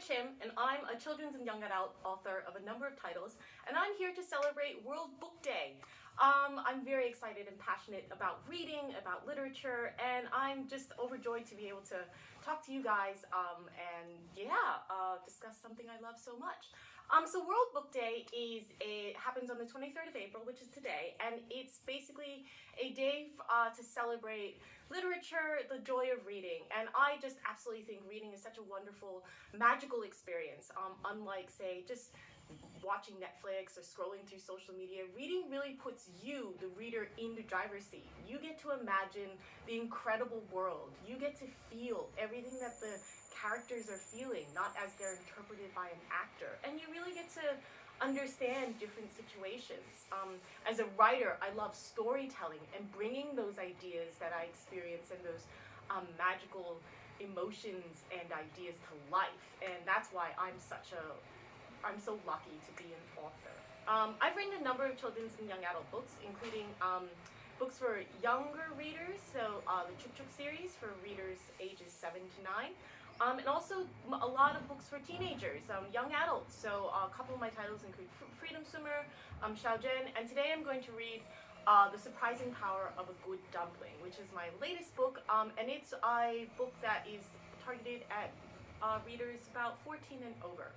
Chim, and I'm a children's and young adult author of a number of titles, and I'm here to celebrate World Book Day. I'm very excited and passionate about reading, about literature, and I'm just overjoyed to be able to talk to you guys and discuss something I love so much. So World Book Day happens on the 23rd of April, which is today, and it's basically a day to celebrate literature, the joy of reading, and I just absolutely think reading is such a wonderful, magical experience. Unlike, say, just watching Netflix or scrolling through social media, reading really puts you, the reader, in the driver's seat. You get to imagine the incredible world. You get to feel everything that the characters are feeling, not as they're interpreted by an actor. And you really get to understand different situations. As a writer, I love storytelling and bringing those ideas that I experience and those magical emotions and ideas to life. And that's why I'm so lucky to be an author. I've written a number of children's and young adult books, including books for younger readers, so the Chuk Chuk series for readers ages 7 to 9. And also a lot of books for teenagers, young adults. So a couple of my titles include Freedom Swimmer, Xiaozhen, and today I'm going to read The Surprising Power of a Good Dumpling, which is my latest book, and it's a book that is targeted at readers about 14 and over.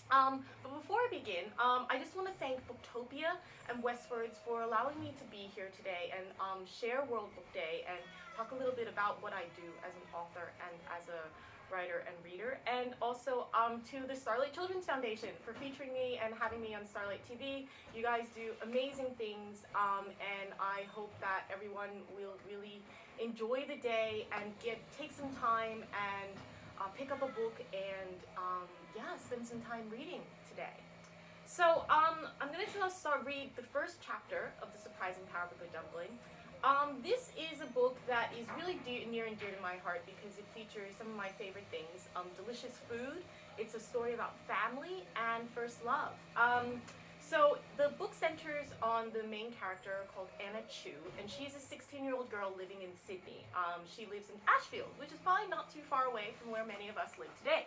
But before I begin, I just want to thank Booktopia and Westwards for allowing me to be here today and share World Book Day and talk a little bit about what I do as an author and as a writer and reader, and also to the Starlight Children's Foundation for featuring me and having me on Starlight TV. You guys do amazing things, and I hope that everyone will really enjoy the day and take some time and pick up a book and spend some time reading today. So I'm going to read the first chapter of The Surprising Power of a Good Dumpling. This is a book that is really near and dear to my heart because it features some of my favorite things. Delicious food. It's a story about family and first love. So the book centers on the main character called Anna Chu, and she's a 16-year-old girl living in Sydney. She lives in Ashfield, which is probably not too far away from where many of us live today.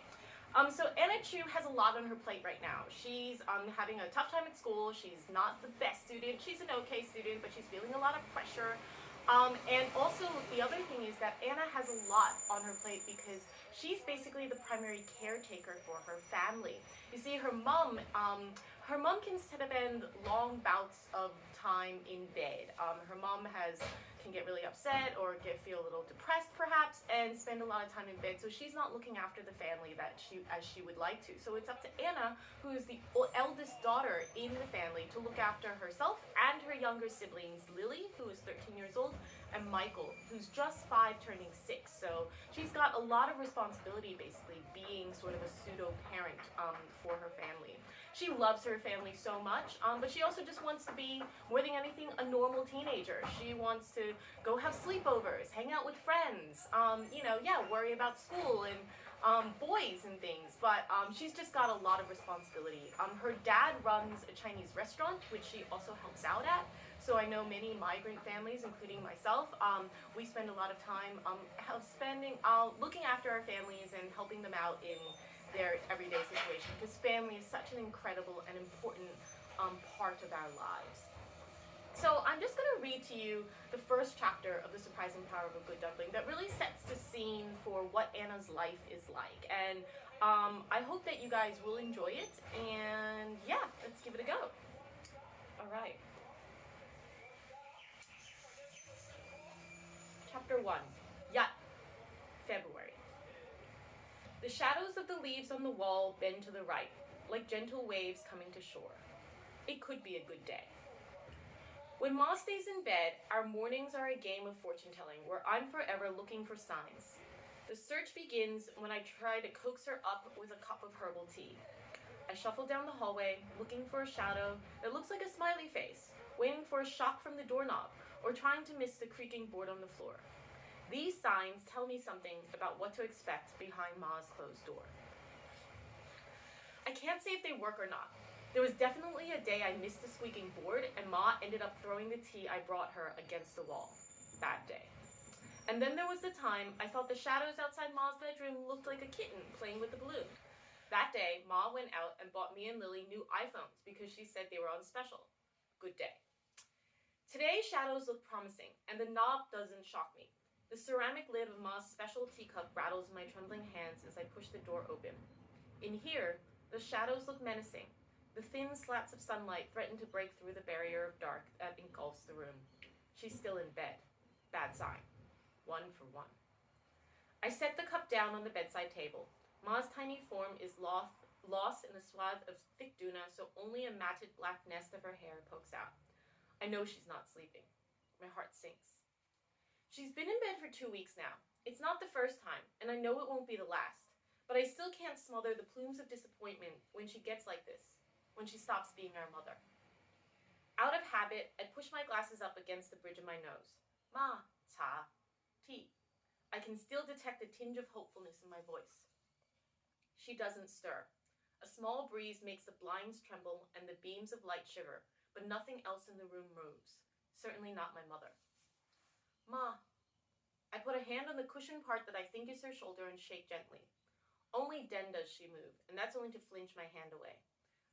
So Anna Chu has a lot on her plate right now. She's having a tough time at school. She's not the best student. She's an okay student, but she's feeling a lot of pressure. And also the other thing is that Anna has a lot on her plate because she's basically the primary caretaker for her family. You see, her mom can spend long bouts of time in bed. Her mom can get really upset or feel a little depressed perhaps and spend a lot of time in bed, so she's not looking after the family as she would like to. So it's up to Anna, who is the eldest daughter in the family, to look after herself and her younger siblings, Lily, who is 13 years old, and Michael, who's just 5 turning 6. So she's got a lot of responsibility, basically being sort of a pseudo-parent for her family. She loves her family so much, but she also just wants to be, more than anything, a normal teenager. She wants to go have sleepovers, hang out with friends, worry about school and boys and things, but she's just got a lot of responsibility. Her dad runs a Chinese restaurant, which she also helps out at. So I know many migrant families, including myself, we spend a lot of time looking after our families and helping them out in their everyday situation, because family is such an incredible and important part of our lives. So I'm just going to read to you the first chapter of The Surprising Power of a Good Dumpling that really sets the scene for what Anna's life is like. And I hope that you guys will enjoy it, and let's give it a go. All right. Chapter 1, Yat, February. The shadows of the leaves on the wall bend to the right, like gentle waves coming to shore. It could be a good day. When Ma stays in bed, our mornings are a game of fortune-telling where I'm forever looking for signs. The search begins when I try to coax her up with a cup of herbal tea. I shuffle down the hallway, looking for a shadow that looks like a smiley face, waiting for a shock from the doorknob, or trying to miss the creaking board on the floor. These signs tell me something about what to expect behind Ma's closed door. I can't say if they work or not. There was definitely a day I missed the squeaking board and Ma ended up throwing the tea I brought her against the wall. Bad day. And then there was the time I thought the shadows outside Ma's bedroom looked like a kitten playing with the balloon. That day, Ma went out and bought me and Lily new iPhones because she said they were on special. Good day. Today, shadows look promising, and the knob doesn't shock me. The ceramic lid of Ma's special teacup rattles in my trembling hands as I push the door open. In here, the shadows look menacing. The thin slats of sunlight threaten to break through the barrier of dark that engulfs the room. She's still in bed. Bad sign. 1 for 1. I set the cup down on the bedside table. Ma's tiny form is lost in a swath of thick doona, so only a matted black nest of her hair pokes out. I know she's not sleeping. My heart sinks. She's been in bed for 2 weeks now. It's not the first time, and I know it won't be the last. But I still can't smother the plumes of disappointment when she gets like this, when she stops being our mother. Out of habit, I push my glasses up against the bridge of my nose. Ma, cha, tea. I can still detect a tinge of hopefulness in my voice. She doesn't stir. A small breeze makes the blinds tremble and the beams of light shiver, but nothing else in the room moves. Certainly not my mother. Ma. I put a hand on the cushioned part that I think is her shoulder and shake gently. Only then does she move, and that's only to flinch my hand away.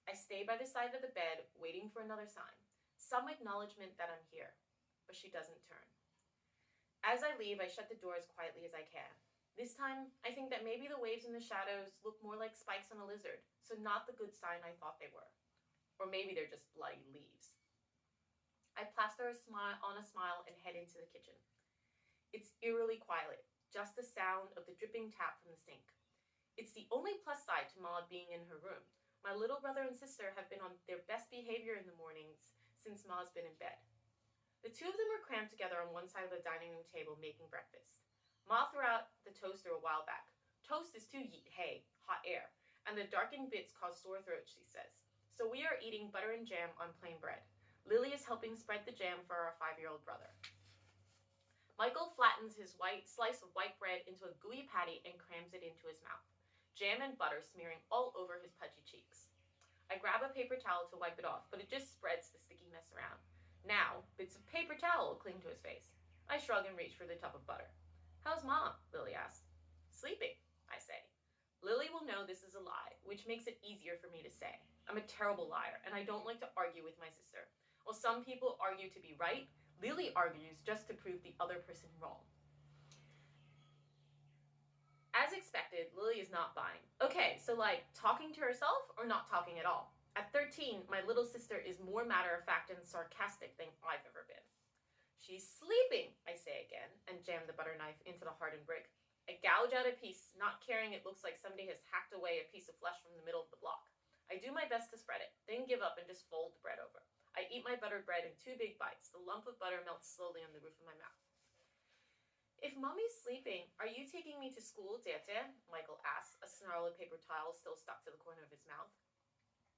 I stay by the side of the bed, waiting for another sign, some acknowledgement that I'm here, but she doesn't turn. As I leave, I shut the door as quietly as I can. This time, I think that maybe the waves in the shadows look more like spikes on a lizard, so not the good sign I thought they were. Or maybe they're just bloody leaves. I plaster on a smile and head into the kitchen. It's eerily quiet, just the sound of the dripping tap from the sink. It's the only plus side to Ma being in her room. My little brother and sister have been on their best behavior in the mornings since Ma's been in bed. The two of them are crammed together on one side of the dining room table making breakfast. Ma threw out the toaster a while back. Toast is too yeet hay, hot air, and the darkened bits cause sore throats, she says. So we are eating butter and jam on plain bread. Lily is helping spread the jam for our 5-year-old brother. Michael flattens his slice of white bread into a gooey patty and crams it into his mouth, jam and butter smearing all over his pudgy cheeks. I grab a paper towel to wipe it off, but it just spreads the sticky mess around. Now, bits of paper towel cling to his face. I shrug and reach for the tub of butter. How's Mom? Lily asks. Sleeping, I say. Lily will know this is a lie, which makes it easier for me to say. I'm a terrible liar, and I don't like to argue with my sister. While some people argue to be right, Lily argues just to prove the other person wrong. As expected, Lily is not buying. Okay, so talking to herself or not talking at all? At 13, my little sister is more matter-of-fact and sarcastic than I've ever been. She's sleeping, I say again, and jam the butter knife into the hardened brick. I gouge out a piece, not caring it looks like somebody has hacked away a piece of flesh from the middle of the block. I do my best to spread it, then give up and just fold the bread over. I eat my buttered bread in 2 big bites. The lump of butter melts slowly on the roof of my mouth. If Mommy's sleeping, are you taking me to school, Tete? Michael asks, a snarl of paper towel still stuck to the corner of his mouth.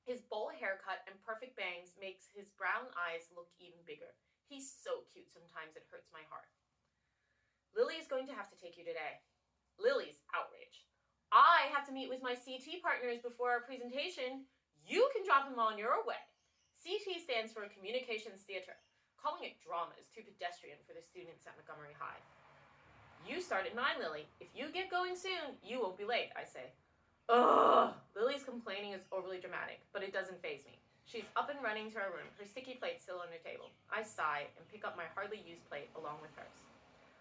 His bowl haircut and perfect bangs makes his brown eyes look even bigger. He's so cute sometimes it hurts my heart. Lily is going to have to take you today. Lily's outraged. I have to meet with my CT partners before our presentation. You can drop him on your way. CT stands for Communications Theater. Calling it drama is too pedestrian for the students at Montgomery High. You start at 9, Lily. If you get going soon, you won't be late, I say. Ugh! Lily's complaining is overly dramatic, but it doesn't faze me. She's up and running to her room, her sticky plate still on her table. I sigh and pick up my hardly used plate along with hers.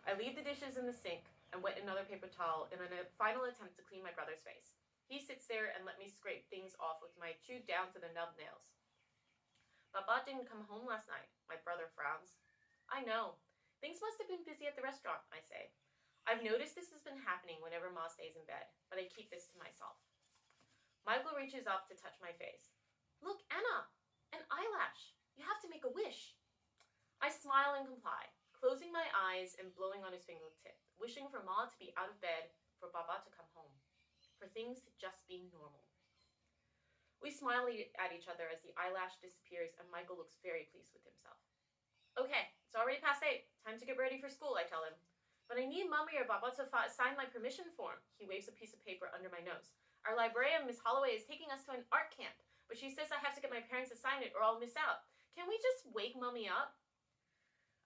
I leave the dishes in the sink and wet another paper towel in a final attempt to clean my brother's face. He sits there and let me scrape things off with my chewed down to the nub nails. Papa didn't come home last night, my brother frowns. I know. Things must have been busy at the restaurant, I say. I've noticed this has been happening whenever Ma stays in bed, but I keep this to myself. Michael reaches up to touch my face. Look, Anna, an eyelash. You have to make a wish. I smile and comply, closing my eyes and blowing on his fingertip, wishing for Ma to be out of bed, for Baba to come home, for things to just be normal. We smile at each other as the eyelash disappears and Michael looks very pleased with himself. Okay, it's already past 8. Time to get ready for school, I tell him. But I need Mommy or Baba to sign my permission form. He waves a piece of paper under my nose. Our librarian, Miss Holloway, is taking us to an art camp, but she says I have to get my parents to sign it or I'll miss out. Can we just wake Mommy up?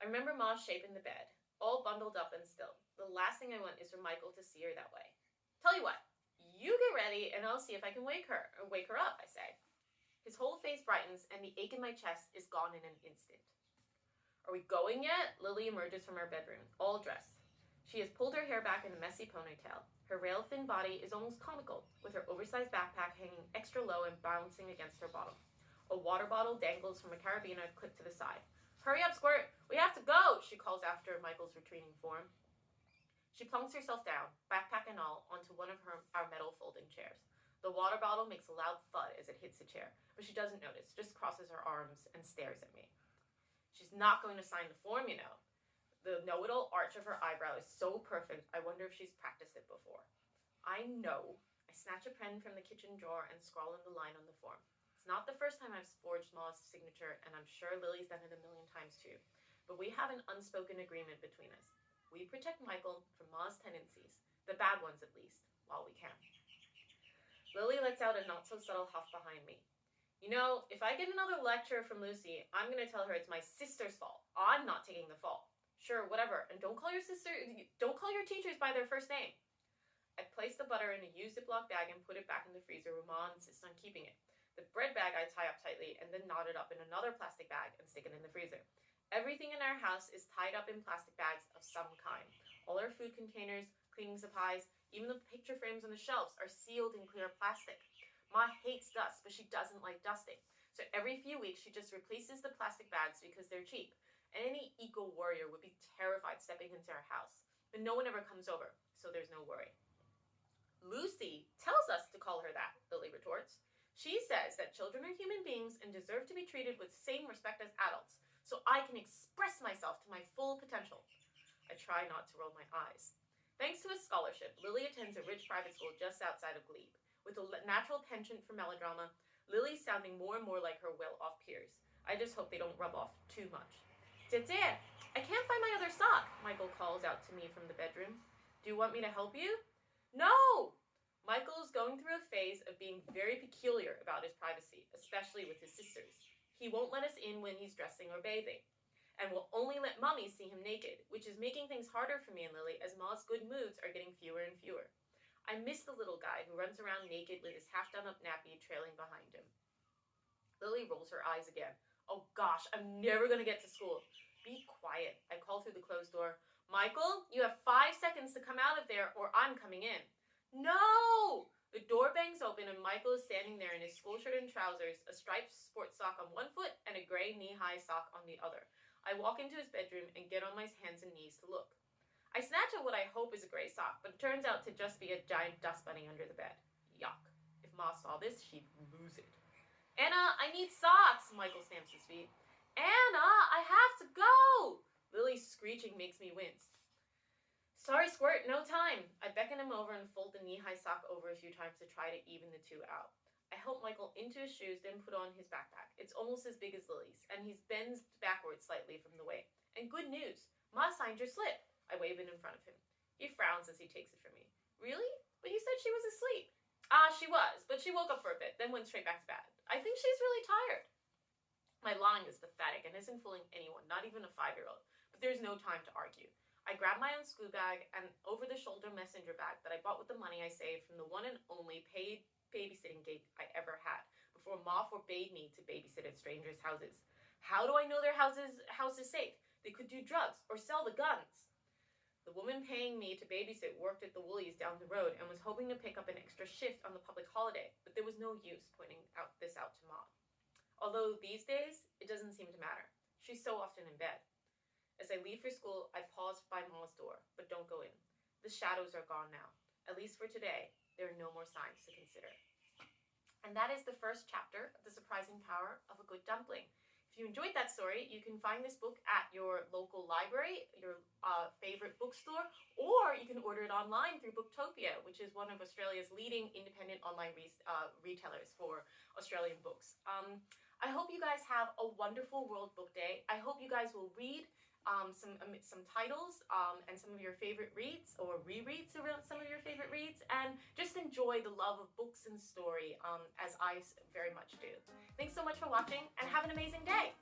I remember Ma's shape in the bed, all bundled up and still. The last thing I want is for Michael to see her that way. Tell you what, You get ready, and I'll see if I can wake her up, I say. His whole face brightens, and the ache in my chest is gone in an instant. Are we going yet? Lily emerges from our bedroom, all dressed. She has pulled her hair back in a messy ponytail. Her rail-thin body is almost comical, with her oversized backpack hanging extra low and bouncing against her bottom. A water bottle dangles from a carabiner clipped to the side. Hurry up, Squirt! We have to go! She calls after Michael's retreating form. She plunks herself down, backpack and all, onto one of our metal folding chairs. The water bottle makes a loud thud as it hits the chair, but she doesn't notice, just crosses her arms and stares at me. She's not going to sign the form, you know. The know-it-all arch of her eyebrow is so perfect, I wonder if she's practiced it before. I know. I snatch a pen from the kitchen drawer and scrawl in the line on the form. It's not the first time I've forged Ma's signature, and I'm sure Lily's done it a million times too. But we have an unspoken agreement between us. We protect Michael from Ma's tendencies, the bad ones at least, while we can. Lily lets out a not-so-subtle huff behind me. You know, if I get another lecture from Lucy, I'm going to tell her it's my sister's fault. I'm not taking the fault. Sure, whatever. And don't call your teachers by their first name. I place the butter in a used Ziploc bag and put it back in the freezer where Ma insists on keeping it. The bread bag I tie up tightly and then knot it up in another plastic bag and stick it in the freezer. Everything in our house is tied up in plastic bags of some kind. All our food containers, cleaning supplies, even the picture frames on the shelves are sealed in clear plastic. Ma hates dust, but she doesn't like dusting. So every few weeks she just replaces the plastic bags because they're cheap. And any eco-warrior would be terrified stepping into our house. But no one ever comes over, so there's no worry. Lucy tells us to call her that, Lily retorts. She says that children are human beings and deserve to be treated with the same respect as adults, so I can express myself to my full potential. I try not to roll my eyes. Thanks to a scholarship, Lily attends a rich private school just outside of Glebe. With a natural penchant for melodrama, Lily's sounding more and more like her well-off peers. I just hope they don't rub off too much. Tete, I can't find my other sock, Michael calls out to me from the bedroom. Do you want me to help you? No! Michael is going through a phase of being very peculiar about his privacy, especially with his sisters. He won't let us in when he's dressing or bathing, and will only let Mummy see him naked, which is making things harder for me and Lily as Ma's good moods are getting fewer and fewer. I miss the little guy who runs around naked with his half-done-up nappy trailing behind him. Lily rolls her eyes again. Oh gosh, I'm never going to get to school. Be quiet, I call through the closed door. Michael, you have 5 seconds to come out of there or I'm coming in. No! The door bangs open and Michael is standing there in his school shirt and trousers, a striped sports sock on one foot and a gray knee-high sock on the other. I walk into his bedroom and get on my hands and knees to look. I snatch at what I hope is a gray sock, but it turns out to just be a giant dust bunny under the bed. Yuck. If Ma saw this, she'd lose it. Anna, I need socks! Michael stamps his feet. Anna, I have to go! Lily's screeching makes me wince. Sorry, Squirt, no time. I beckon him over and fold the knee-high sock over a few times to try to even the two out. I help Michael into his shoes, then put on his backpack. It's almost as big as Lily's, and he bends backwards slightly from the weight. And good news, Ma signed your slip. I wave it in front of him. He frowns as he takes it from me. Really? But you said she was asleep. She was, but she woke up for a bit, then went straight back to bed. I think she's really tired. My lying is pathetic and isn't fooling anyone, not even a 5-year-old. But there's no time to argue. I grab my own school bag and over-the-shoulder messenger bag that I bought with the money I saved from the one and only paid babysitting gig I ever had, before Ma forbade me to babysit at strangers' houses. How do I know their house is safe? They could do drugs or sell the guns. The woman paying me to babysit worked at the Woolies down the road and was hoping to pick up an extra shift on the public holiday, but there was no use pointing this out to Ma. Although these days, it doesn't seem to matter. She's so often in bed. As I leave for school, I pause by Ma's door, but don't go in. The shadows are gone now. At least for today, there are no more signs to consider. And that is the first chapter of The Surprising Power of a Good Dumpling. If you enjoyed that story, you can find this book at your local library, your favorite bookstore, or you can order it online through Booktopia, which is one of Australia's leading independent online retailers for Australian books. I hope you guys have a wonderful World Book Day. I hope you guys will read some titles and some of your favorite reads, or rereads around some of your favorite reads, and just enjoy the love of books and story as I very much do. Thanks so much for watching, and have an amazing day!